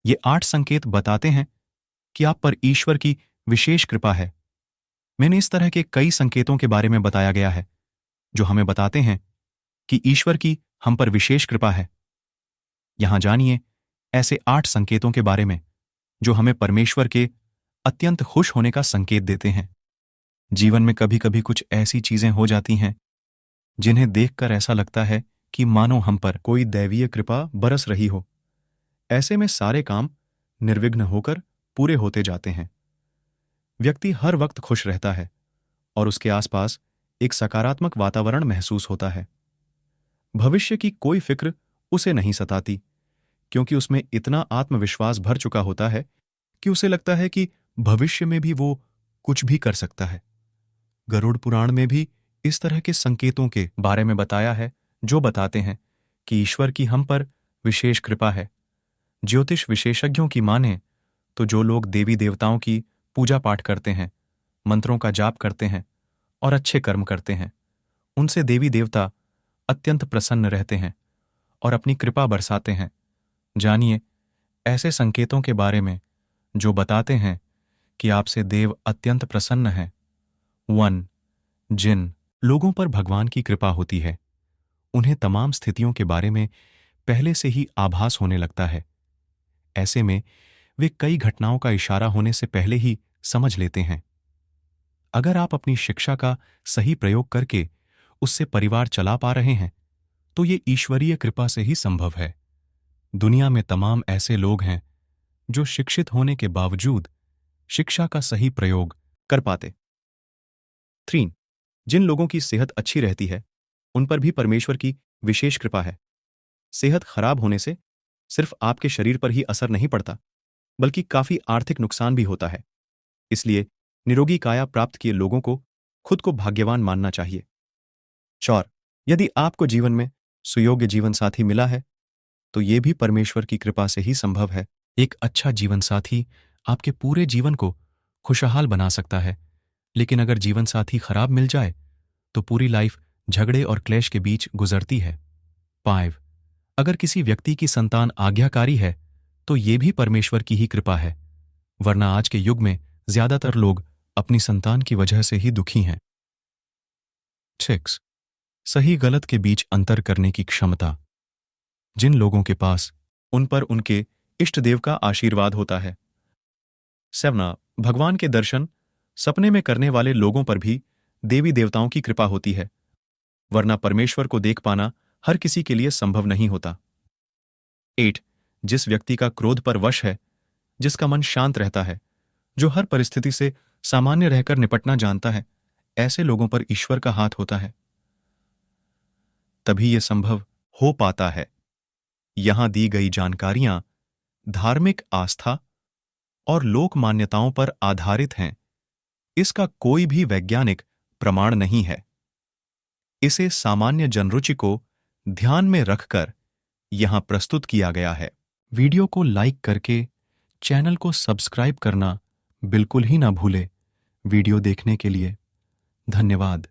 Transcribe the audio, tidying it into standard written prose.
ये 8 संकेत बताते हैं कि आप पर ईश्वर की विशेष कृपा है। मैंने इस तरह के कई संकेतों के बारे में बताया गया है जो हमें बताते हैं कि ईश्वर की हम पर विशेष कृपा है। यहां जानिए ऐसे 8 संकेतों के बारे में जो हमें परमेश्वर के अत्यंत खुश होने का संकेत देते हैं। जीवन में कभी कभी कुछ ऐसी चीजें हो जाती हैं जिन्हें देखकर ऐसा लगता है कि मानो हम पर कोई दैवीय कृपा बरस रही हो। ऐसे में सारे काम निर्विघ्न होकर पूरे होते जाते हैं। व्यक्ति हर वक्त खुश रहता है और उसके आसपास एक सकारात्मक वातावरण महसूस होता है। भविष्य की कोई फिक्र उसे नहीं सताती क्योंकि उसमें इतना आत्मविश्वास भर चुका होता है कि उसे लगता है कि भविष्य में भी वो कुछ भी कर सकता है। गरुड़ पुराण में भी इस तरह के संकेतों के बारे में बताया है जो बताते हैं कि ईश्वर की हम पर विशेष कृपा है। ज्योतिष विशेषज्ञों की माने तो जो लोग देवी देवताओं की पूजा पाठ करते हैं, मंत्रों का जाप करते हैं और अच्छे कर्म करते हैं, उनसे देवी देवता अत्यंत प्रसन्न रहते हैं और अपनी कृपा बरसाते हैं। जानिए ऐसे संकेतों के बारे में जो बताते हैं कि आपसे देव अत्यंत प्रसन्न हैं। 1. जिन लोगों पर भगवान की कृपा होती है उन्हें तमाम स्थितियों के बारे में पहले से ही आभास होने लगता है। ऐसे में वे कई घटनाओं का इशारा होने से पहले ही समझ लेते हैं। अगर आप अपनी शिक्षा का सही प्रयोग करके उससे परिवार चला पा रहे हैं तो ये ईश्वरीय कृपा से ही संभव है। दुनिया में तमाम ऐसे लोग हैं जो शिक्षित होने के बावजूद शिक्षा का सही प्रयोग कर पाते। 3. जिन लोगों की सेहत अच्छी रहती है उन पर भी परमेश्वर की विशेष कृपा है। सेहत खराब होने से सिर्फ आपके शरीर पर ही असर नहीं पड़ता बल्कि काफी आर्थिक नुकसान भी होता है। इसलिए निरोगी काया प्राप्त किए लोगों को खुद को भाग्यवान मानना चाहिए। 4. यदि आपको जीवन में सुयोग्य जीवन साथी मिला है तो यह भी परमेश्वर की कृपा से ही संभव है। एक अच्छा जीवन साथी आपके पूरे जीवन को खुशहाल बना सकता है, लेकिन अगर जीवन साथी खराब मिल जाए तो पूरी लाइफ झगड़े और क्लेश के बीच गुजरती है। 5. अगर किसी व्यक्ति की संतान आज्ञाकारी है तो यह भी परमेश्वर की ही कृपा है, वरना आज के युग में ज्यादातर लोग अपनी संतान की वजह से ही दुखी हैं। 6. सही गलत के बीच अंतर करने की क्षमता। जिन लोगों के पास उन पर उनके इष्ट देव का आशीर्वाद होता है। 7. भगवान के दर्शन सपने में करने वाले लोगों पर भी देवी देवताओं की कृपा होती है, वरना परमेश्वर को देख पाना हर किसी के लिए संभव नहीं होता। 8. जिस व्यक्ति का क्रोध पर वश है, जिसका मन शांत रहता है, जो हर परिस्थिति से सामान्य रहकर निपटना जानता है, ऐसे लोगों पर ईश्वर का हाथ होता है। तभी यह संभव हो पाता है। यहां दी गई जानकारियां धार्मिक आस्था और लोक मान्यताओं पर आधारित हैं। इसका कोई भी वैज्ञानिक प्रमाण नहीं है। इसे सामान्य जनरुचि को ध्यान में रखकर यहां प्रस्तुत किया गया है। वीडियो को लाइक करके चैनल को सब्सक्राइब करना बिल्कुल ही ना भूले। वीडियो देखने के लिए धन्यवाद।